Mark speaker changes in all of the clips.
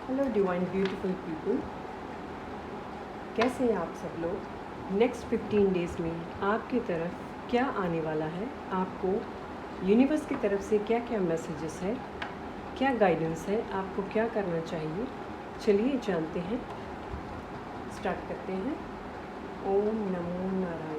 Speaker 1: Hello divine beautiful people, कैसे हैं आप सब लोग। नेक्स्ट 15 डेज़ में आपकी तरफ क्या आने वाला है, आपको यूनिवर्स की तरफ से क्या क्या मैसेजेस है, क्या गाइडेंस है, आपको क्या करना चाहिए, चलिए जानते हैं। स्टार्ट करते हैं। ओम नमो Narayan.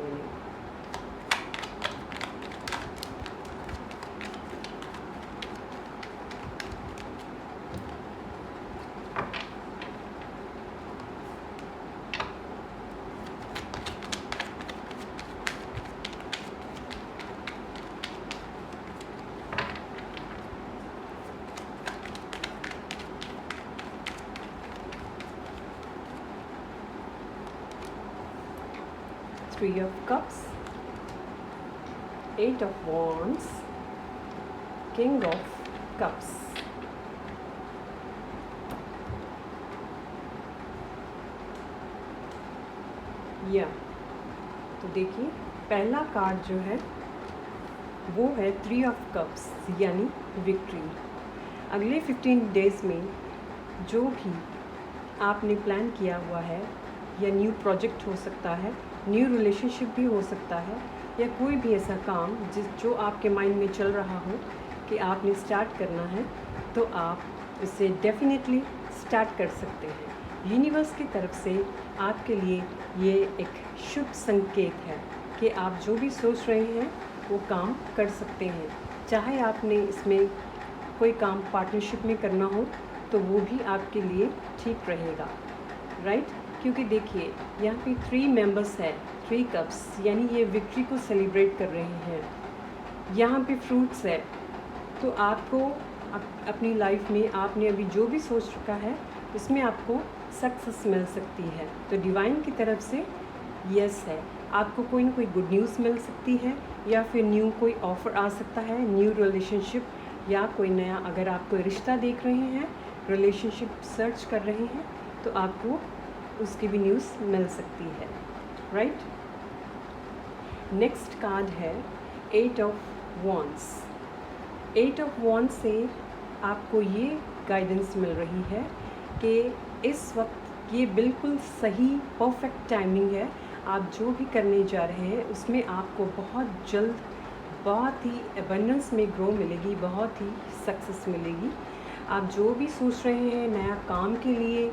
Speaker 1: Three of Cups, Eight of Wands, King of Cups. या तो देखिए, पहला कार्ड जो है वो है 3 ऑफ कप्स यानी विक्ट्री। अगले 15 डेज़ में जो भी आपने प्लान किया हुआ है, या न्यू प्रोजेक्ट हो सकता है, न्यू रिलेशनशिप भी हो सकता है, या कोई भी ऐसा काम जो आपके माइंड में चल रहा हो कि आपने स्टार्ट करना है, तो आप इसे डेफिनेटली स्टार्ट कर सकते हैं। यूनिवर्स की तरफ से आपके लिए ये एक शुभ संकेत है कि आप जो भी सोच रहे हैं वो काम कर सकते हैं। चाहे आपने इसमें कोई काम पार्टनरशिप में करना हो तो वो भी आपके लिए ठीक रहेगा, राइट। क्योंकि देखिए, यहाँ पे 3 मेंबर्स है, 3 कप्स, यानी ये विक्ट्री को सेलिब्रेट कर रहे हैं। यहाँ पे फ्रूट्स है, तो आपको अपनी लाइफ में आपने अभी जो भी सोच रखा है उसमें आपको सक्सेस मिल सकती है। तो डिवाइन की तरफ से यस है, आपको कोई ना कोई गुड न्यूज़ मिल सकती है, या फिर न्यू कोई ऑफ़र आ सकता है, न्यू रिलेशनशिप, या कोई नया, अगर आप कोई रिश्ता देख रहे हैं, रिलेशनशिप सर्च कर रहे हैं, तो आपको उसकी भी न्यूज़ मिल सकती है, राइट। नेक्स्ट कार्ड है 8 ऑफ वॉन्ड्स। 8 ऑफ वॉन्ड्स से आपको ये गाइडेंस मिल रही है कि इस वक्त ये बिल्कुल सही परफेक्ट टाइमिंग है। आप जो भी करने जा रहे हैं उसमें आपको बहुत जल्द बहुत ही एबंडेंस में ग्रो मिलेगी, बहुत ही सक्सेस मिलेगी। आप जो भी सोच रहे हैं नया काम के लिए,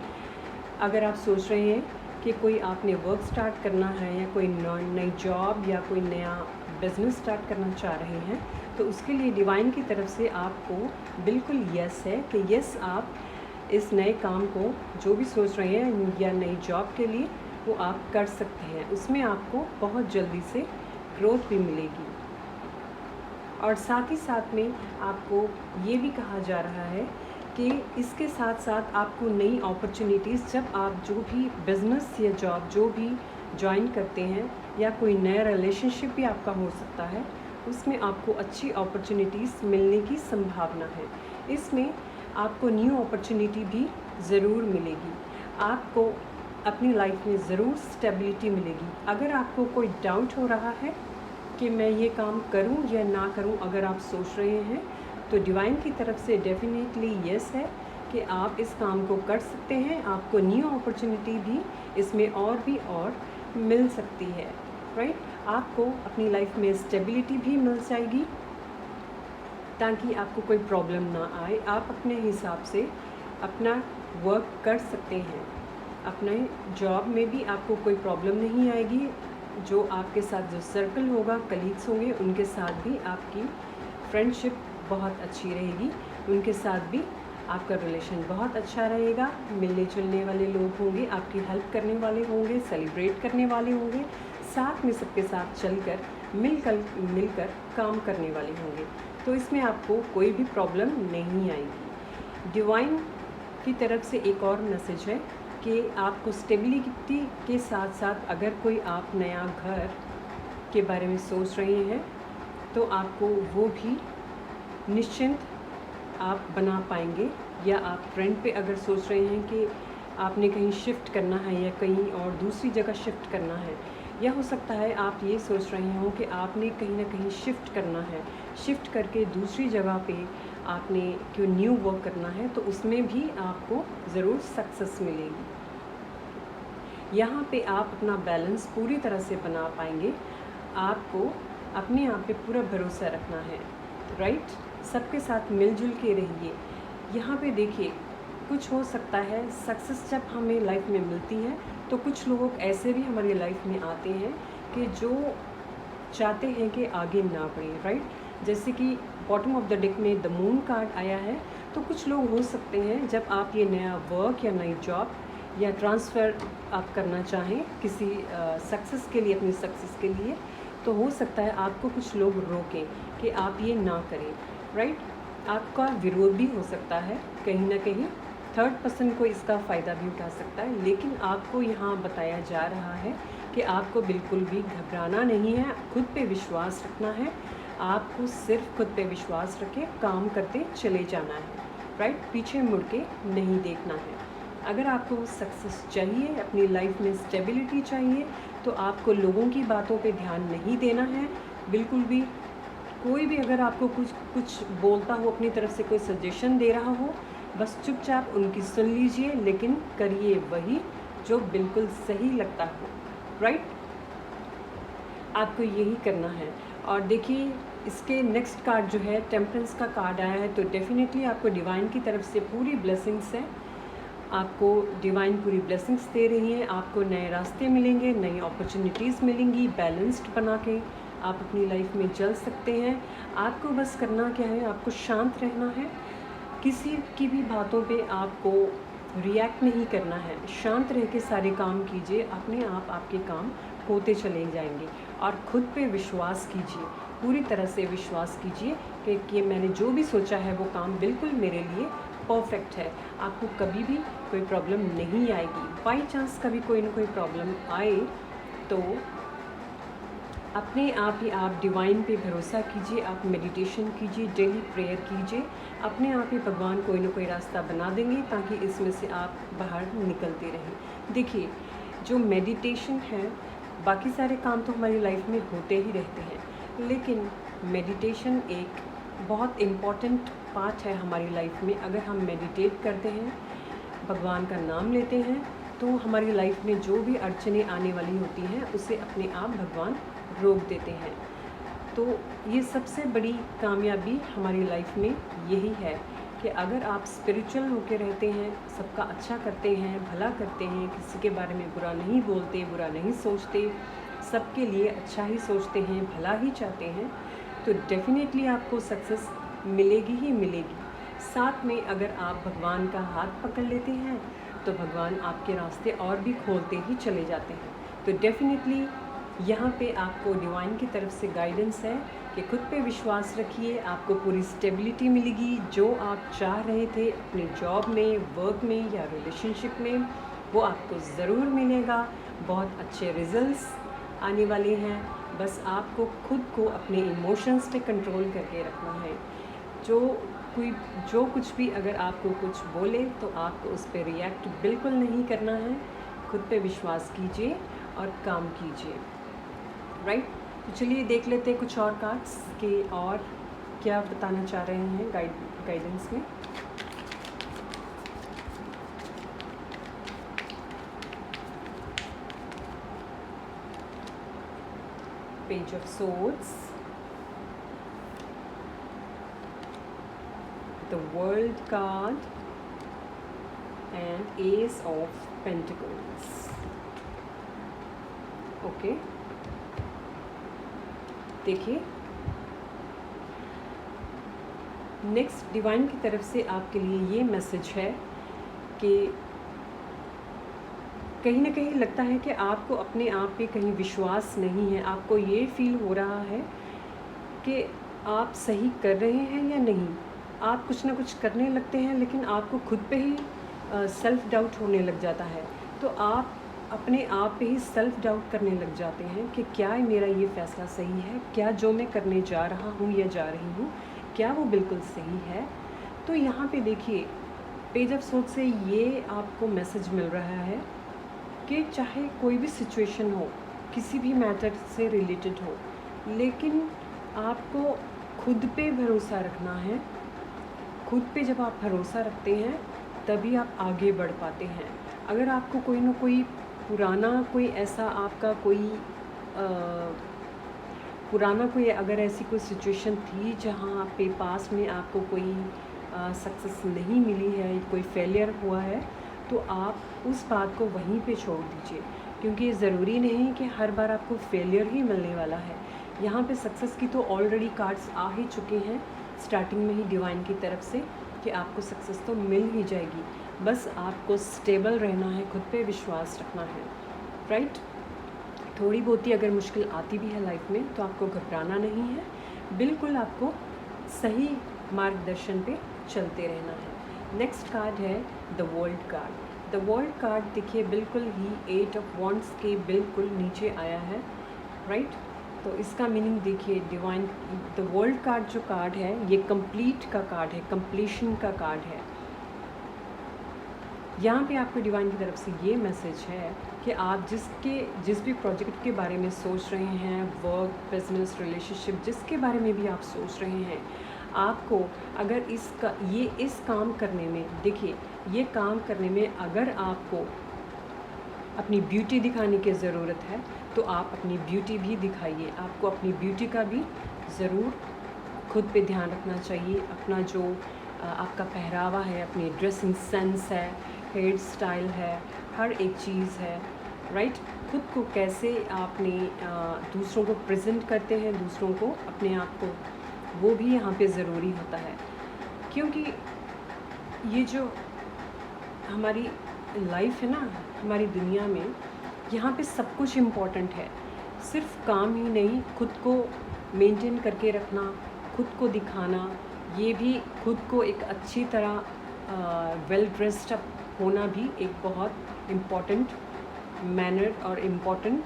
Speaker 1: अगर आप सोच रहे हैं कि कोई आपने वर्क स्टार्ट करना है, या कोई नई जॉब या कोई नया बिज़नेस स्टार्ट करना चाह रहे हैं, तो उसके लिए डिवाइन की तरफ से आपको बिल्कुल यस है कि यस, आप इस नए काम को जो भी सोच रहे हैं या नई जॉब के लिए वो आप कर सकते हैं। उसमें आपको बहुत जल्दी से ग्रोथ भी मिलेगी। और साथ ही साथ में आपको ये भी कहा जा रहा है कि इसके साथ साथ आपको नई अपॉर्चुनिटीज़, जब आप जो भी बिज़नेस या जॉब जो भी ज्वाइन करते हैं, या कोई नया रिलेशनशिप भी आपका हो सकता है, उसमें आपको अच्छी अपॉर्चुनिटीज़ मिलने की संभावना है। इसमें आपको न्यू अपॉर्चुनिटी भी ज़रूर मिलेगी। आपको अपनी लाइफ में ज़रूर स्टेबिलिटी मिलेगी। अगर आपको कोई डाउट हो रहा है कि मैं ये काम करूं या ना करूं, अगर आप सोच रहे हैं, तो डिवाइन की तरफ से डेफिनेटली यस है कि आप इस काम को कर सकते हैं। आपको न्यू अपॉर्चुनिटी भी इसमें और भी और मिल सकती है, राइट। आपको अपनी लाइफ में स्टेबिलिटी भी मिल जाएगी, ताकि आपको कोई प्रॉब्लम ना आए। आप अपने हिसाब से अपना वर्क कर सकते हैं। अपने जॉब में भी आपको कोई प्रॉब्लम नहीं आएगी। जो आपके साथ जो सर्कल होगा, कलीग्स होंगे, उनके साथ भी आपकी फ्रेंडशिप बहुत अच्छी रहेगी, उनके साथ भी आपका रिलेशन बहुत अच्छा रहेगा। मिलने जुलने वाले लोग होंगे, आपकी हेल्प करने वाले होंगे, सेलिब्रेट करने वाले होंगे, साथ में सबके साथ चलकर मिलकर काम करने वाले होंगे। तो इसमें आपको कोई भी प्रॉब्लम नहीं आएगी। डिवाइन की तरफ से एक और मैसेज है कि आपको स्टेबिलिटी के साथ साथ, अगर कोई आप नया घर के बारे में सोच रहे हैं, तो आपको वो भी निश्चिंत आप बना पाएंगे। या आप रेंट पे अगर सोच रहे हैं कि आपने कहीं शिफ्ट करना है, या कहीं और दूसरी जगह शिफ्ट करना है, या हो सकता है आप ये सोच रहे हो कि आपने कहीं ना कहीं शिफ्ट करना है, शिफ्ट करके दूसरी जगह पे आपने क्यों न्यू वर्क करना है, तो उसमें भी आपको ज़रूर सक्सेस मिलेगी। यहाँ पे आप अपना बैलेंस पूरी तरह से बना पाएंगे। आपको अपने आप पे पूरा भरोसा रखना है, राइट। सबके साथ मिलजुल के रहिए। यहाँ पे देखिए, कुछ हो सकता है सक्सेस जब हमें लाइफ में मिलती है तो कुछ लोग ऐसे भी हमारी लाइफ में आते हैं कि जो चाहते हैं कि आगे ना बढ़े, राइट। जैसे कि बॉटम ऑफ द डेक में द मून कार्ड आया है, तो कुछ लोग हो सकते हैं जब आप ये नया वर्क या नई जॉब या ट्रांसफ़र आप करना चाहें किसी सक्सेस के लिए, अपनी सक्सेस के लिए, तो हो सकता है आपको कुछ लोग रोकें कि आप ये ना करें, राइट। आपका विरोध भी हो सकता है, कहीं ना कहीं थर्ड पर्सन को इसका फ़ायदा भी उठा सकता है। लेकिन आपको यहाँ बताया जा रहा है कि आपको बिल्कुल भी घबराना नहीं है, खुद पे विश्वास रखना है। आपको सिर्फ खुद पे विश्वास रखे काम करते चले जाना है, राइट। पीछे मुड़ के नहीं देखना है। अगर आपको सक्सेस चाहिए, अपनी लाइफ में स्टेबिलिटी चाहिए, तो आपको लोगों की बातों पे ध्यान नहीं देना है बिल्कुल भी। कोई भी अगर आपको कुछ बोलता हो, अपनी तरफ से कोई सजेशन दे रहा हो, बस चुपचाप उनकी सुन लीजिए, लेकिन करिए वही जो बिल्कुल सही लगता हो, राइट। आपको यही करना है। और देखिए, इसके नेक्स्ट कार्ड जो है टेम्परेंस का कार्ड आया है, तो डेफिनेटली आपको डिवाइन की तरफ से पूरी ब्लेसिंग्स हैं। आपको डिवाइन पूरी ब्लेसिंग्स दे रही हैं। आपको नए रास्ते मिलेंगे, नई अपॉर्चुनिटीज़ मिलेंगी। बैलेंस्ड बना के आप अपनी लाइफ में चल सकते हैं। आपको बस करना क्या है, आपको शांत रहना है। किसी की भी बातों पे आपको रिएक्ट नहीं करना है। शांत रह के सारे काम कीजिए, अपने आप आपके काम होते चले जाएंगे। और खुद पे विश्वास कीजिए, पूरी तरह से विश्वास कीजिए कि मैंने जो भी सोचा है वो काम बिल्कुल मेरे लिए परफेक्ट है। आपको कभी भी कोई प्रॉब्लम नहीं आएगी। बाई चांस कभी कोई ना कोई प्रॉब्लम आए तो अपने आप ही आप डिवाइन पे भरोसा कीजिए, आप मेडिटेशन कीजिए, डेली प्रेयर कीजिए। अपने आप ही भगवान कोई ना कोई रास्ता बना देंगे ताकि इसमें से आप बाहर निकलते रहें। देखिए, जो मेडिटेशन है, बाकी सारे काम तो हमारी लाइफ में होते ही रहते हैं, लेकिन मेडिटेशन एक बहुत इम्पॉर्टेंट पार्ट है हमारी लाइफ में। अगर हम मेडिटेट करते हैं, भगवान का नाम लेते हैं, तो हमारी लाइफ में जो भी अड़चनें आने वाली होती हैं उसे अपने आप भगवान रोक देते हैं। तो ये सबसे बड़ी कामयाबी हमारी लाइफ में यही है कि अगर आप स्पिरिचुअल होकर रहते हैं, सबका अच्छा करते हैं, भला करते हैं, किसी के बारे में बुरा नहीं बोलते, बुरा नहीं सोचते, सबके लिए अच्छा ही सोचते हैं, भला ही चाहते हैं, तो डेफिनेटली आपको सक्सेस मिलेगी ही मिलेगी। साथ में अगर आप भगवान का हाथ पकड़ लेते हैं तो भगवान आपके रास्ते और भी खोलते ही चले जाते हैं। तो डेफिनेटली यहाँ पे आपको डिवाइन की तरफ से गाइडेंस है कि खुद पे विश्वास रखिए, आपको पूरी स्टेबिलिटी मिलेगी। जो आप चाह रहे थे अपने जॉब में, वर्क में या रिलेशनशिप में, वो आपको ज़रूर मिलेगा। बहुत अच्छे रिजल्ट्स आने वाले हैं। बस आपको खुद को अपने इमोशंस पे कंट्रोल करके रखना है। जो कुछ भी अगर आपको कुछ बोले तो आपको उस पर रिएक्ट बिल्कुल नहीं करना है। खुद पे विश्वास कीजिए और काम कीजिए, राइट। तो चलिए देख लेते हैं कुछ और कार्ड्स के और क्या बताना चाह रहे हैं गाइडेंस में। Page of swords, the world card and ace of pentacles. Okay, देखिए नेक्स्ट डिवाइन की तरफ से आपके लिए ये मैसेज है कि कहीं ना कहीं लगता है कि आपको अपने आप पे कहीं विश्वास नहीं है। आपको ये फील हो रहा है कि आप सही कर रहे हैं या नहीं। आप कुछ ना कुछ करने लगते हैं लेकिन आपको खुद पे ही सेल्फ़ डाउट होने लग जाता है। तो आप अपने आप पे ही सेल्फ़ डाउट करने लग जाते हैं कि क्या मेरा ये फ़ैसला सही है, क्या जो मैं करने जा रहा हूँ या जा रही हूँ क्या वो बिल्कुल सही है। तो यहाँ पे देखिए, पेज ऑफ सोर्ड से ये आपको मैसेज मिल रहा है कि चाहे कोई भी सिचुएशन हो, किसी भी मैटर से रिलेटेड हो, लेकिन आपको खुद पे भरोसा रखना है। खुद पे जब आप भरोसा रखते हैं तभी आप आगे बढ़ पाते हैं। अगर आपको कोई ना कोई पुराना कोई ऐसा आपका कोई पुराना कोई अगर ऐसी कोई सिचुएशन थी जहाँ पे पास में आपको कोई सक्सेस नहीं मिली है, कोई फेलियर हुआ है, तो आप उस बात को वहीं पे छोड़ दीजिए, क्योंकि ज़रूरी नहीं कि हर बार आपको फेलियर ही मिलने वाला है। यहाँ पे सक्सेस की तो ऑलरेडी कार्ड्स आ ही चुके हैं स्टार्टिंग में ही डिवाइन की तरफ से कि आपको सक्सेस तो मिल ही जाएगी। बस आपको स्टेबल रहना है, खुद पे विश्वास रखना है, राइट। थोड़ी बहुत ही अगर मुश्किल आती भी है लाइफ में तो आपको घबराना नहीं है, बिल्कुल आपको सही मार्गदर्शन पे चलते रहना है। नेक्स्ट कार्ड है the world card. The world card देखिए बिल्कुल ही 8 ऑफ वॉन्ड्स के बिल्कुल नीचे आया है, राइट। तो इसका मीनिंग देखिए डिवाइन, द वर्ल्ड कार्ड जो कार्ड है ये कंप्लीट का कार्ड है, कंप्लीशन का कार्ड है। यहाँ पे आपको डिवाइन की तरफ से ये मैसेज है कि आप जिस भी प्रोजेक्ट के बारे में सोच रहे हैं, वर्क, बिजनेस, रिलेशनशिप, जिसके बारे में भी आप सोच रहे हैं, आपको अगर इस काम करने में, देखिए ये काम करने में अगर आपको अपनी ब्यूटी दिखाने की ज़रूरत है तो आप अपनी ब्यूटी भी दिखाइए। आपको अपनी ब्यूटी का भी ज़रूर खुद पे ध्यान रखना चाहिए। अपना जो आपका पहरावा है, अपनी ड्रेसिंग सेंस है, हेयर स्टाइल है, हर एक चीज़ है, राइट। खुद को कैसे आपने दूसरों को प्रेजेंट करते हैं, दूसरों को, अपने आप को, वो भी यहाँ पे ज़रूरी होता है। क्योंकि ये जो हमारी लाइफ है ना, हमारी दुनिया में, यहाँ पे सब कुछ इम्पॉर्टेंट है। सिर्फ काम ही नहीं, खुद को मेंटेन करके रखना, खुद को दिखाना, ये भी खुद को एक अच्छी तरह वेल ड्रेस्ड अप होना भी एक बहुत इम्पॉर्टेंट मैनर और इम्पॉर्टेंट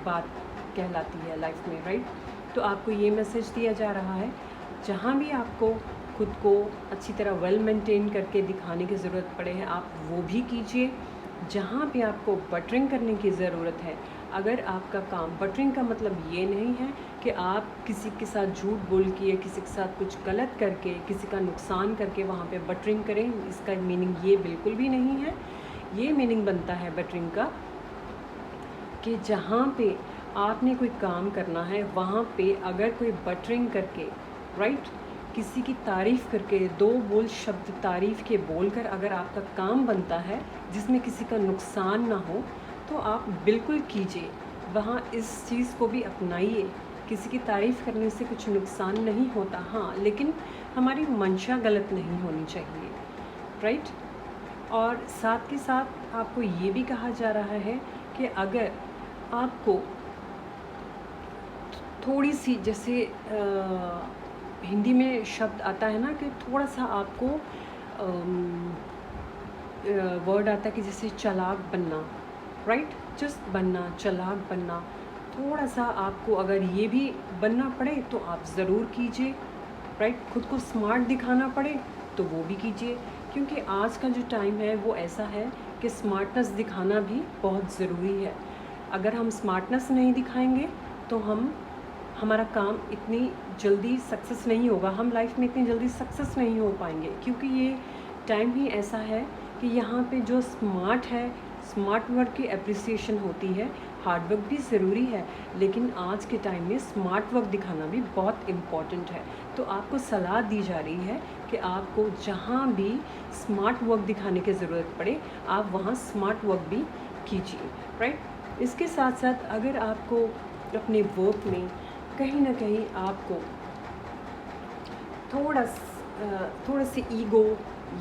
Speaker 1: बात कहलाती है लाइफ में, राइट। तो आपको ये मैसेज दिया जा रहा है, जहाँ भी आपको खुद को अच्छी तरह वेल मेंटेन करके दिखाने की ज़रूरत पड़े है, आप वो भी कीजिए। जहाँ पे आपको बटरिंग करने की ज़रूरत है, अगर आपका काम, बटरिंग का मतलब ये नहीं है कि आप किसी के साथ झूठ बोल के, किसी के साथ कुछ गलत करके, किसी का नुकसान करके वहाँ पे बटरिंग करें, इसका मीनिंग ये बिल्कुल भी नहीं है। ये मीनिंग बनता है बटरिंग का कि जहाँ पे आपने कोई काम करना है, वहाँ पे अगर कोई बटरिंग करके, राइट, किसी की तारीफ़ करके, दो बोल शब्द तारीफ़ के बोलकर अगर आपका काम बनता है जिसमें किसी का नुकसान ना हो, तो आप बिल्कुल कीजिए। वहाँ इस चीज़ को भी अपनाइए। किसी की तारीफ़ करने से कुछ नुकसान नहीं होता, हाँ, लेकिन हमारी मंशा गलत नहीं होनी चाहिए, राइट। और साथ के साथ आपको ये भी कहा जा रहा है कि अगर आपको थोड़ी सी, जैसे हिंदी में शब्द आता है ना कि थोड़ा सा आपको वर्ड आता है कि जैसे चालाक बनना, राइट, चुस्त बनना, चालाक बनना, थोड़ा सा आपको अगर ये भी बनना पड़े तो आप ज़रूर कीजिए, राइट। खुद को स्मार्ट दिखाना पड़े तो वो भी कीजिए, क्योंकि आज का जो टाइम है वो ऐसा है कि स्मार्टनेस दिखाना भी बहुत ज़रूरी है। अगर हम स्मार्टनेस नहीं दिखाएंगे तो हमारा काम इतनी जल्दी सक्सेस नहीं होगा, हम लाइफ में इतनी जल्दी सक्सेस नहीं हो पाएंगे, क्योंकि ये टाइम ही ऐसा है कि यहाँ पे जो स्मार्ट है, स्मार्ट वर्क की एप्रिसिएशन होती है। हार्ड वर्क भी ज़रूरी है, लेकिन आज के टाइम में स्मार्ट वर्क दिखाना भी बहुत इम्पॉर्टेंट है। तो आपको सलाह दी जा रही है कि आपको जहाँ भी स्मार्ट वर्क दिखाने की ज़रूरत पड़े, आप वहाँ स्मार्ट वर्क भी कीजिए, राइट। इसके साथ साथ अगर आपको अपने वर्क में कहीं ना कहीं आपको थोड़ा सी ईगो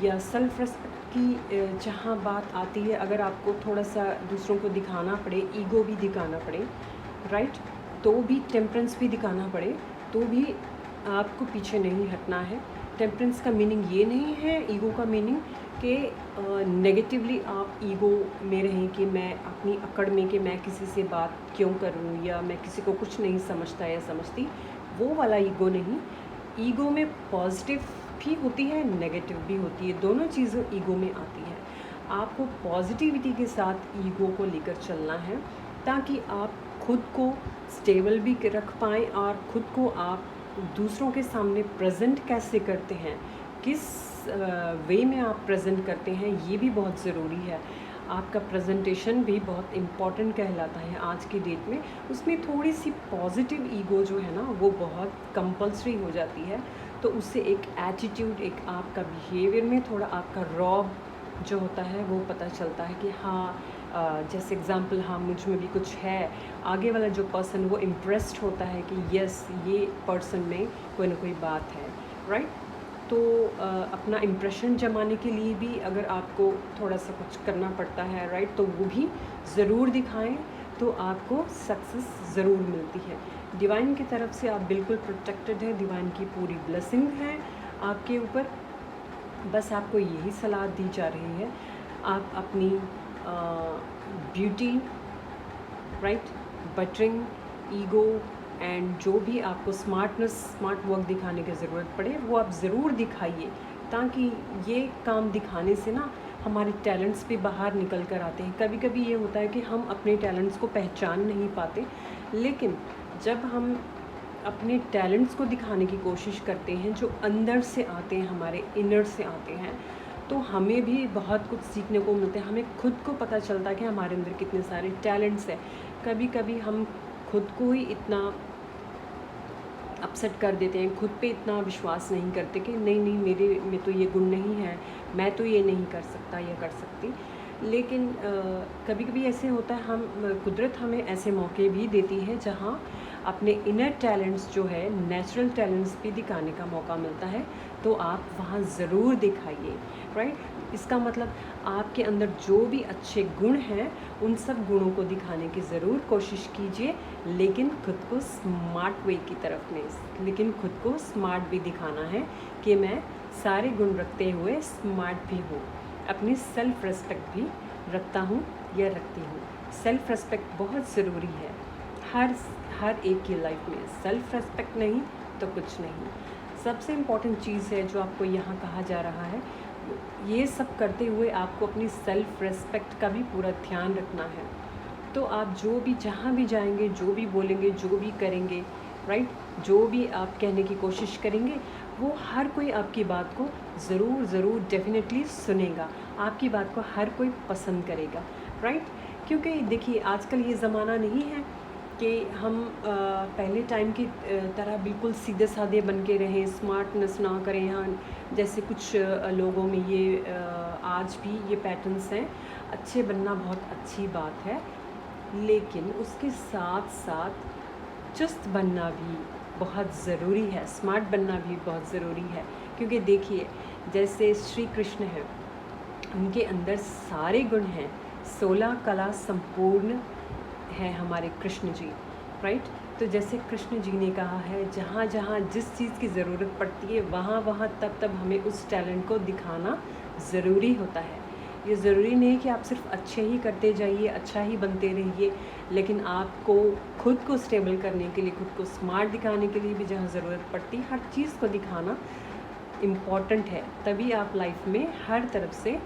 Speaker 1: या सेल्फ रिस्पेक्ट की जहाँ बात आती है, अगर आपको थोड़ा सा दूसरों को दिखाना पड़े, ईगो भी दिखाना पड़े, राइट, तो भी टेम्परेंस भी दिखाना पड़े, तो भी आपको पीछे नहीं हटना है। टेम्परेंस का मीनिंग ये नहीं है, ईगो का मीनिंग कि नेगेटिवली आप ईगो में रहें कि मैं अपनी अकड़ में कि मैं किसी से बात क्यों करूं या मैं किसी को कुछ नहीं समझता या समझती, वो वाला ईगो नहीं। ईगो में पॉजिटिव भी होती है, नेगेटिव भी होती है, दोनों चीज़ें ईगो में आती है। आपको पॉजिटिविटी के साथ ईगो को लेकर चलना है, ताकि आप खुद को स्टेबल भी रख पाएँ और ख़ुद को आप दूसरों के सामने प्रेजेंट कैसे करते हैं, किस वे में आप प्रेजेंट करते हैं ये भी बहुत ज़रूरी है। आपका प्रेजेंटेशन भी बहुत इम्पॉर्टेंट कहलाता है आज की डेट में। उसमें थोड़ी सी पॉजिटिव ईगो जो है ना वो बहुत कंपल्सरी हो जाती है। तो उससे एक एटीट्यूड, एक आपका बिहेवियर में थोड़ा आपका रॉब जो होता है वो पता चलता है कि हाँ जैसे एग्ज़ाम्पल हाँ मुझ में भी कुछ है। आगे वाला जो पर्सन वो इम्प्रेस्ड होता है कि यस ये पर्सन में कोई ना कोई बात है, राइट। तो अपना इम्प्रेशन जमाने के लिए भी अगर आपको थोड़ा सा कुछ करना पड़ता है, राइट, तो वो भी ज़रूर दिखाएं, तो आपको सक्सेस ज़रूर मिलती है। डिवाइन की तरफ से आप बिल्कुल प्रोटेक्टेड है, डिवाइन की पूरी ब्लेसिंग है आपके ऊपर। बस आपको यही सलाह दी जा रही है, आप अपनी beauty, right, buttering, ego and जो भी आपको स्मार्ट वर्क दिखाने की ज़रूरत पड़े वो आप ज़रूर दिखाइए, ताकि ये काम दिखाने से ना हमारे टैलेंट्स भी बाहर निकल कर आते हैं। कभी कभी ये होता है कि हम अपने टैलेंट्स को पहचान नहीं पाते, लेकिन जब हम अपने टैलेंट्स को दिखाने की कोशिश करते हैं जो अंदर से आते हैं, हमारे इनर से आते हैं, तो हमें भी बहुत कुछ सीखने को मिलता है। हमें खुद को पता चलता है कि हमारे अंदर कितने सारे टैलेंट्स हैं। कभी कभी हम खुद को ही इतना अपसेट कर देते हैं, खुद पे इतना विश्वास नहीं करते कि नहीं मेरे में तो ये गुण नहीं है, मैं तो ये नहीं कर सकता या कर सकती। लेकिन कभी कभी ऐसे होता है, कुदरत हमें ऐसे मौके भी देती है जहाँ अपने इनर टैलेंट्स जो है, नेचुरल टैलेंट्स भी दिखाने का मौका मिलता है। तो आप वहाँ ज़रूर दिखाइए, राइट। इसका मतलब आपके अंदर जो भी अच्छे गुण हैं उन सब गुणों को दिखाने की ज़रूर कोशिश कीजिए, लेकिन खुद को स्मार्ट वे की तरफ नहीं, लेकिन खुद को स्मार्ट भी दिखाना है कि मैं सारे गुण रखते हुए स्मार्ट भी हूँ। अपनी सेल्फ़ रेस्पेक्ट भी रखता हूँ या रखती हूँ। सेल्फ़ रेस्पेक्ट बहुत ज़रूरी है हर एक की लाइफ में। सेल्फ़ रेस्पेक्ट नहीं तो कुछ नहीं। सबसे इम्पॉर्टेंट चीज़ है जो आपको यहाँ कहा जा रहा है, ये सब करते हुए आपको अपनी सेल्फ़ रेस्पेक्ट का भी पूरा ध्यान रखना है। तो आप जो भी जहाँ भी जाएंगे, जो भी बोलेंगे, जो भी करेंगे, राइट, जो भी आप कहने की कोशिश करेंगे, वो हर कोई आपकी बात को ज़रूर डेफिनेटली सुनेगा, आपकी बात को हर कोई पसंद करेगा, राइट। क्योंकि देखिए आजकल ये ज़माना नहीं है कि हम पहले टाइम की तरह बिल्कुल सीधे साधे बन के रहें, स्मार्टनेस ना करें। यहाँ जैसे कुछ लोगों में ये आज भी ये पैटर्न्स हैं। अच्छे बनना बहुत अच्छी बात है, लेकिन उसके साथ साथ चुस्त बनना भी बहुत ज़रूरी है, स्मार्ट बनना भी बहुत ज़रूरी है। क्योंकि देखिए जैसे श्री कृष्ण हैं, उनके अंदर सारे गुण हैं, 16 कला संपूर्ण है हमारे कृष्ण जी, राइट। तो जैसे कृष्ण जी ने कहा है, जहाँ जहाँ जिस चीज़ की ज़रूरत पड़ती है वहाँ वहाँ तब हमें उस टैलेंट को दिखाना ज़रूरी होता है। ये ज़रूरी नहीं कि आप सिर्फ अच्छे ही करते जाइए, अच्छा ही बनते रहिए, लेकिन आपको खुद को स्टेबल करने के लिए, खुद को स्मार्ट दिखाने के लिए भी जहाँ ज़रूरत पड़ती है, हर चीज़ को दिखाना इम्पॉर्टेंट है। तभी आप लाइफ में हर तरफ से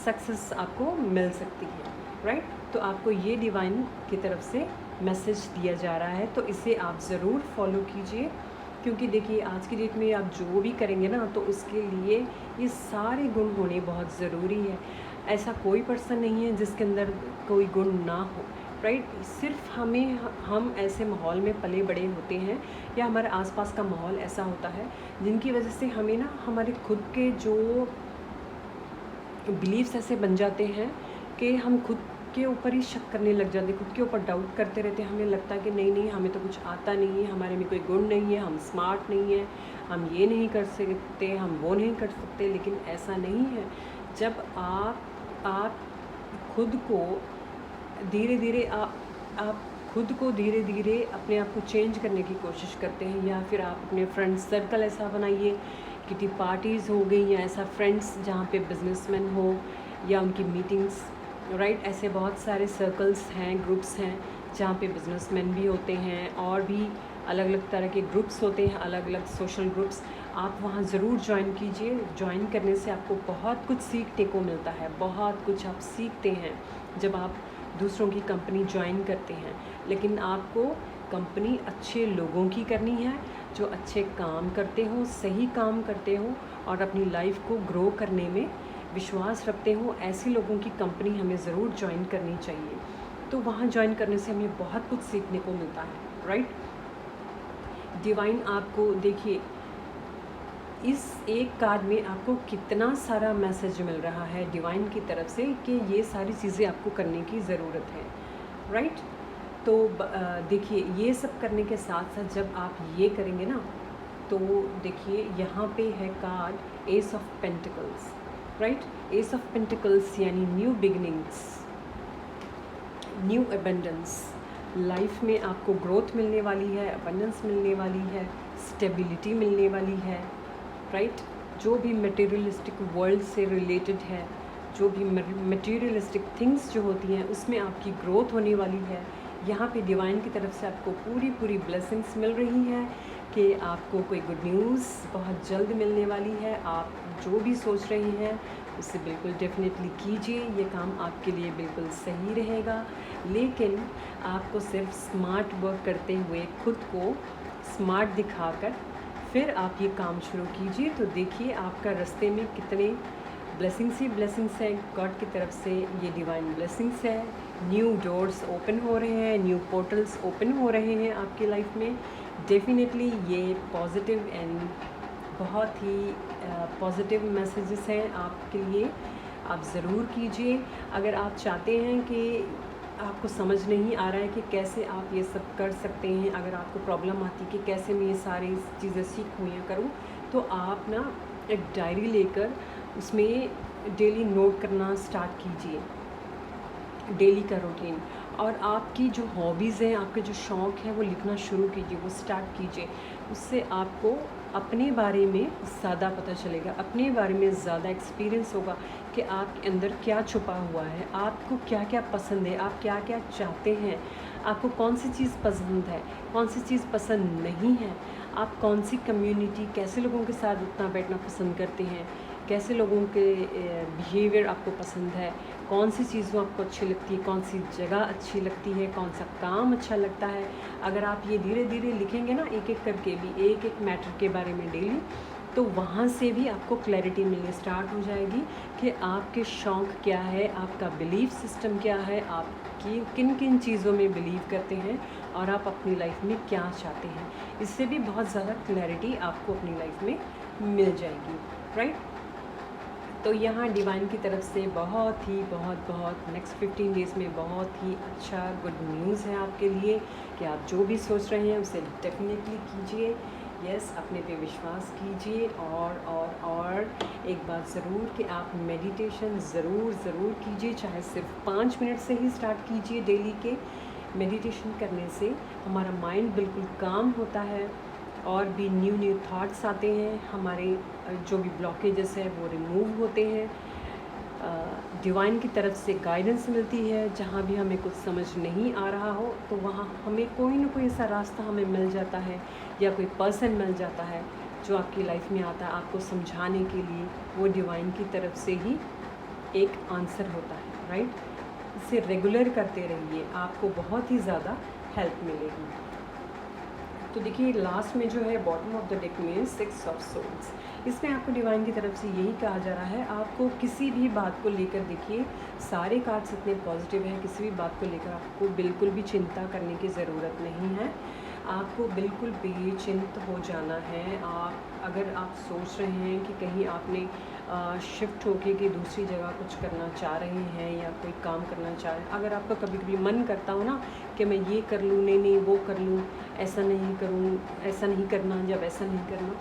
Speaker 1: सक्सेस आपको मिल सकती है, राइट। तो आपको ये डिवाइन की तरफ से मैसेज दिया जा रहा है, तो इसे आप ज़रूर फॉलो कीजिए। क्योंकि देखिए आज की डेट में आप जो भी करेंगे ना, तो उसके लिए ये सारे गुण होने बहुत ज़रूरी है। ऐसा कोई पर्सन नहीं है जिसके अंदर कोई गुण ना हो, राइट। सिर्फ हम ऐसे माहौल में पले बड़े होते हैं, या हमारे आसपास का माहौल ऐसा होता है जिनकी वजह से हमें ना हमारे खुद के जो बिलीव्स ऐसे बन जाते हैं कि हम खुद के ऊपर ही शक करने लग जाते, खुद के ऊपर डाउट करते रहते हैं। हमें लगता है कि नहीं हमें तो कुछ आता नहीं है, हमारे में कोई गुण नहीं है, हम स्मार्ट नहीं है, हम ये नहीं कर सकते, हम वो नहीं कर सकते। लेकिन ऐसा नहीं है। जब आप खुद को धीरे धीरे आप खुद को धीरे धीरे अपने आप को चेंज करने की कोशिश करते हैं, या फिर आप अपने फ्रेंड सर्कल ऐसा बनाइए, किटी पार्टीज़ हो गई, या ऐसा फ्रेंड्स जहाँ पे बिजनेसमैन हो, या उनकी मीटिंग्स, राइट। ऐसे बहुत सारे सर्कल्स हैं, ग्रुप्स हैं जहाँ पे बिजनेसमैन भी होते हैं, और भी अलग अलग तरह के ग्रुप्स होते हैं, अलग अलग सोशल ग्रुप्स। आप वहाँ ज़रूर ज्वाइन कीजिए। ज्वाइन करने से आपको बहुत कुछ सीखने को मिलता है, बहुत कुछ आप सीखते हैं जब आप दूसरों की कंपनी ज्वाइन करते हैं। लेकिन आपको कंपनी अच्छे लोगों की करनी है, जो अच्छे काम करते हो, सही काम करते हो और अपनी लाइफ को ग्रो करने में विश्वास रखते हो, ऐसे लोगों की कंपनी हमें ज़रूर ज्वाइन करनी चाहिए। तो वहाँ ज्वाइन करने से हमें बहुत कुछ सीखने को मिलता है, राइट। डिवाइन आपको देखिए, इस एक कार्ड में आपको कितना सारा मैसेज मिल रहा है डिवाइन की तरफ से कि ये सारी चीज़ें आपको करने की ज़रूरत है, राइट। तो देखिए, ये सब करने के साथ साथ जब आप ये करेंगे ना, तो देखिए यहाँ पे है card ace of pentacles, right. Ace of pentacles यानी new beginnings, new abundance. Life में आपको ग्रोथ मिलने वाली है, अबंडेंस मिलने वाली है, स्टेबिलिटी मिलने वाली है, राइट। जो भी मटेरियलिस्टिक वर्ल्ड से रिलेटेड है, जो भी मटेरियलिस्टिक थिंग्स जो होती हैं, उसमें आपकी ग्रोथ होने वाली है। यहाँ पे डिवाइन की तरफ से आपको पूरी ब्लेसिंग्स मिल रही हैं कि आपको कोई गुड न्यूज़ बहुत जल्द मिलने वाली है। आप जो भी सोच रहे हैं उसे बिल्कुल डेफिनेटली कीजिए, ये काम आपके लिए बिल्कुल सही रहेगा। लेकिन आपको सिर्फ स्मार्ट वर्क करते हुए, खुद को स्मार्ट दिखाकर फिर आप ये काम शुरू कीजिए। तो देखिए आपका रास्ते में कितने ब्लेसिंग्स ही ब्लेसिंग्स हैं गॉड की तरफ से। ये डिवाइन ब्लेसिंग्स है, न्यू डोर्स ओपन हो रहे हैं, न्यू पोर्टल्स ओपन हो रहे हैं आपकी लाइफ में। डेफिनेटली ये पॉजिटिव एंड बहुत ही पॉजिटिव मैसेजेस हैं आपके लिए, आप ज़रूर कीजिए। अगर आप चाहते हैं कि आपको समझ नहीं आ रहा है कि कैसे आप ये सब कर सकते हैं, अगर आपको प्रॉब्लम आती है कि कैसे मैं ये सारी चीज़ें सीखूँ या करूँ, तो आप ना एक डायरी लेकर उसमें डेली नोट करना स्टार्ट कीजिए, डेली का रूटीन। और आपकी जो हॉबीज़ हैं, आपके जो शौक़ हैं, वो लिखना शुरू कीजिए, वो स्टार्ट कीजिए। उससे आपको अपने बारे में ज़्यादा पता चलेगा, अपने बारे में ज़्यादा एक्सपीरियंस होगा कि आपके अंदर क्या छुपा हुआ है, आपको क्या क्या पसंद है, आप क्या क्या चाहते हैं, आपको कौन सी चीज़ पसंद है, कौन सी चीज़ पसंद नहीं है, आप कौन सी कम्युनिटी, कैसे लोगों के साथ उठना बैठना पसंद करते हैं, कैसे लोगों के बिहेवियर आपको पसंद है, कौन सी चीज़ों आपको अच्छी लगती है, कौन सी जगह अच्छी लगती है, कौन सा काम अच्छा लगता है। अगर आप ये धीरे धीरे लिखेंगे ना, एक एक करके भी, एक एक मैटर के बारे में डेली, तो वहाँ से भी आपको क्लैरिटी मिलनी स्टार्ट हो जाएगी कि आपके शौक़ क्या है, आपका बिलीफ सिस्टम क्या है, आप किन किन चीज़ों में बिलीव करते हैं और आप अपनी लाइफ में क्या चाहते हैं। इससे भी बहुत ज़्यादा क्लैरिटी आपको अपनी लाइफ में मिल जाएगी, राइट। तो यहाँ डिवाइन की तरफ से बहुत नेक्स्ट 15 डेज़ में बहुत ही अच्छा गुड न्यूज़ है आपके लिए कि आप जो भी सोच रहे हैं उसे डेफिनेटली कीजिए। यस, अपने पे विश्वास कीजिए। और एक बात ज़रूर कि आप मेडिटेशन ज़रूर कीजिए, चाहे सिर्फ 5 मिनट से ही स्टार्ट कीजिए डेली के। मेडिटेशन करने से हमारा माइंड बिल्कुल काम होता है और भी न्यू थॉट्स आते हैं, हमारे जो भी ब्लॉकेजेस हैं वो रिमूव होते हैं। डिवाइन की तरफ से गाइडेंस मिलती है, जहाँ भी हमें कुछ समझ नहीं आ रहा हो तो वहाँ हमें कोई ना कोई ऐसा रास्ता हमें मिल जाता है या कोई पर्सन मिल जाता है जो आपकी लाइफ में आता है आपको समझाने के लिए। वो डिवाइन की तरफ से ही एक आंसर होता है, राइट। इसे रेगुलर करते रहिए, आपको बहुत ही ज़्यादा हेल्प मिलेगी। तो देखिए लास्ट में जो है बॉटम ऑफ द डेक में 6 ऑफ सोल्स, इसमें आपको डिवाइन की तरफ से यही कहा जा रहा है, आपको किसी भी बात को लेकर, देखिए सारे कार्ड्स इतने पॉजिटिव हैं, किसी भी बात को लेकर आपको बिल्कुल भी चिंता करने की ज़रूरत नहीं है। आपको बिल्कुल बेचिंत हो जाना है। अगर आप सोच रहे हैं कि कहीं आपने शिफ्ट होके कि दूसरी जगह कुछ करना चाह रहे हैं या कोई काम करना चाह रहे हैं, अगर आपका कभी कभी मन करता हो ना कि मैं ये कर लूँ, नहीं वो कर लूँ, ऐसा नहीं करूँ, ऐसा नहीं करना, जब ऐसा नहीं करना,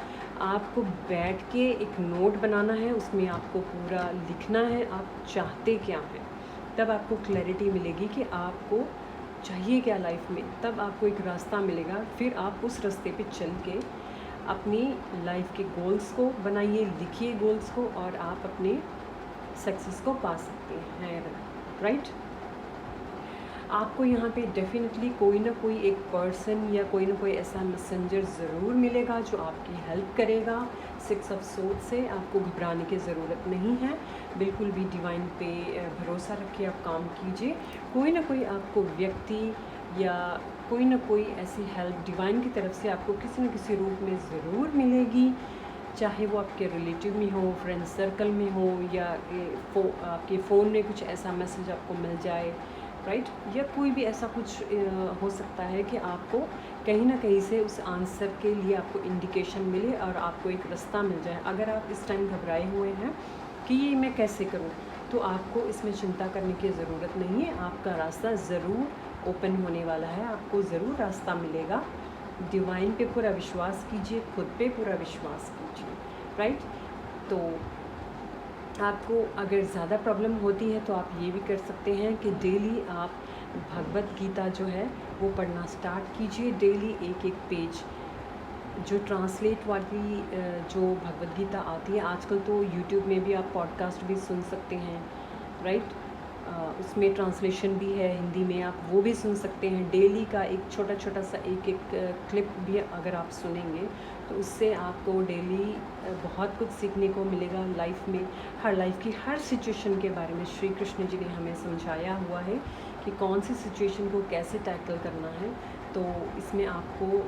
Speaker 1: आपको बैठ के एक नोट बनाना है, उसमें आपको पूरा लिखना है आप चाहते क्या हैं। तब आपको क्लैरिटी मिलेगी कि आपको चाहिए क्या लाइफ में, तब आपको एक रास्ता मिलेगा। फिर आप उस रास्ते पे चल के अपनी लाइफ के गोल्स को बनाइए, लिखिए गोल्स को, और आप अपने सक्सेस को पा सकते हैं, राइट। आपको यहाँ पे डेफिनेटली कोई ना कोई एक पर्सन या कोई ना कोई ऐसा मैसेंजर ज़रूर मिलेगा जो आपकी हेल्प करेगा। 6 ऑफ सोर्ड्स से आपको घबराने की ज़रूरत नहीं है, बिल्कुल भी डिवाइन पे भरोसा रखिए, आप काम कीजिए। कोई ना कोई आपको व्यक्ति या कोई ना कोई ऐसी हेल्प डिवाइन की तरफ से आपको किसी न किसी रूप में ज़रूर मिलेगी, चाहे वो आपके रिलेटिव में हो, फ्रेंड सर्कल में हो, या आपके फ़ोन में कुछ ऐसा मैसेज आपको मिल जाए, राइट, या कोई भी ऐसा कुछ हो सकता है कि आपको कहीं ना कहीं से उस आंसर के लिए आपको इंडिकेशन मिले और आपको एक रास्ता मिल जाए। अगर आप इस टाइम घबराए हुए हैं कि ये मैं कैसे करूं, तो आपको इसमें चिंता करने की ज़रूरत नहीं है। आपका रास्ता ज़रूर ओपन होने वाला है, आपको ज़रूर रास्ता मिलेगा। डिवाइन पे पूरा विश्वास कीजिए, खुद पे पूरा विश्वास कीजिए, राइट। तो आपको अगर ज़्यादा प्रॉब्लम होती है तो आप ये भी कर सकते हैं कि डेली आप भगवत गीता जो है वो पढ़ना स्टार्ट कीजिए। डेली एक एक पेज जो ट्रांसलेट वाली जो भगवत गीता आती है, आजकल तो यूट्यूब में भी आप पॉडकास्ट भी सुन सकते हैं, राइट। उसमें ट्रांसलेशन भी है हिंदी में, आप वो भी सुन सकते हैं। डेली का एक छोटा छोटा सा एक क्लिप भी अगर आप सुनेंगे तो उससे आपको डेली बहुत कुछ सीखने को मिलेगा। लाइफ में लाइफ की हर सिचुएशन के बारे में श्री कृष्ण जी ने हमें समझाया हुआ है कि कौन सी सिचुएशन को कैसे टैकल करना है। तो इसमें आपको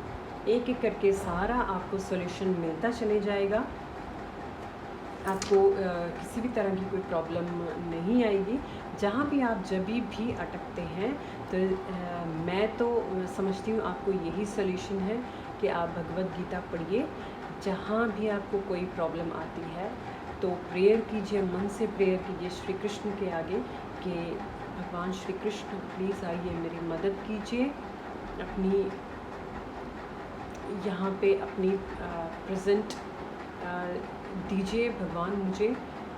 Speaker 1: एक एक करके सारा आपको सॉल्यूशन मिलता चले जाएगा। आपको किसी भी तरह की कोई प्रॉब्लम नहीं आएगी। जहाँ भी आप जब भी अटकते हैं तो मैं तो समझती हूँ आपको यही सॉल्यूशन है कि आप भगवत गीता पढ़िए। जहाँ भी आपको कोई प्रॉब्लम आती है तो प्रेयर कीजिए, मन से प्रेयर कीजिए श्री कृष्ण के आगे कि भगवान श्री कृष्ण प्लीज़ आइए मेरी मदद कीजिए, अपनी यहाँ पे अपनी प्रेजेंट दीजिए भगवान मुझे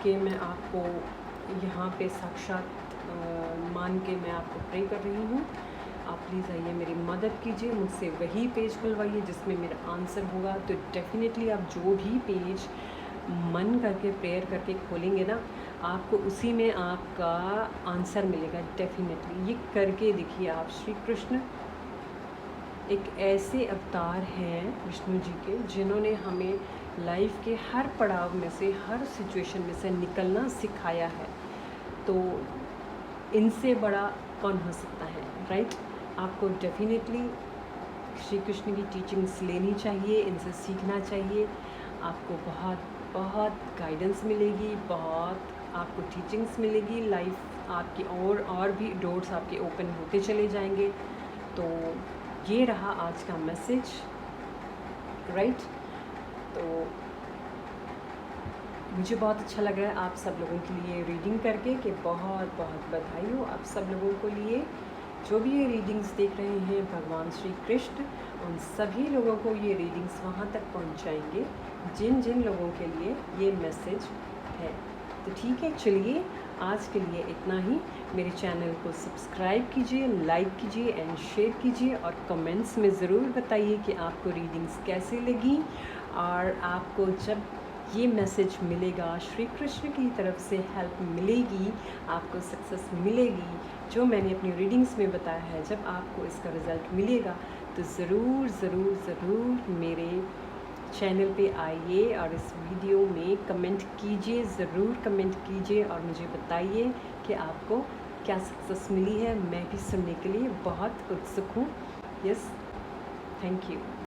Speaker 1: कि मैं आपको यहाँ पे साक्षात मान के मैं आपको प्रे कर रही हूँ। आप प्लीज़ आइए मेरी मदद कीजिए, मुझसे वही पेज खुलवाइए जिसमें मेरा आंसर होगा। तो डेफ़िनेटली आप जो भी पेज मन करके प्रेयर करके खोलेंगे ना, आपको उसी में आपका आंसर मिलेगा डेफ़िनेटली। ये करके देखिए आप। श्री कृष्ण एक ऐसे अवतार हैं विष्णु जी के, जिन्होंने हमें लाइफ के हर पड़ाव में से, हर सिचुएशन में से निकलना सिखाया है। तो इनसे बड़ा कौन हो सकता है, राइट। आपको डेफिनेटली श्री कृष्ण की टीचिंग्स लेनी चाहिए, इनसे सीखना चाहिए। आपको बहुत बहुत गाइडेंस मिलेगी, बहुत आपको टीचिंग्स मिलेगी। लाइफ आपकी और भी डोर्स आपके ओपन होते चले जाएंगे। तो ये रहा आज का मैसेज, राइट। तो मुझे बहुत अच्छा लग रहा है आप सब लोगों के लिए रीडिंग करके कि बहुत बहुत बधाई हो आप सब लोगों को लिए। जो भी ये रीडिंग्स देख रहे हैं, भगवान श्री कृष्ण उन सभी लोगों को ये रीडिंग्स वहाँ तक पहुँचाएंगे जिन जिन लोगों के लिए ये मैसेज है। तो ठीक है, चलिए आज के लिए इतना ही। मेरे चैनल को सब्सक्राइब कीजिए, लाइक कीजिए एंड शेयर कीजिए, और कमेंट्स में ज़रूर बताइए कि आपको रीडिंग्स कैसे लगी। और आपको जब ये मैसेज मिलेगा, श्री कृष्ण की तरफ से हेल्प मिलेगी, आपको सक्सेस मिलेगी, जो मैंने अपनी रीडिंग्स में बताया है, जब आपको इसका रिज़ल्ट मिलेगा तो ज़रूर ज़रूर ज़रूर मेरे चैनल पे आइए और इस वीडियो में कमेंट कीजिए, ज़रूर कमेंट कीजिए और मुझे बताइए कि आपको क्या सक्सेस मिली है। मैं भी सुनने के लिए बहुत उत्सुक हूँ। Yes, thank you.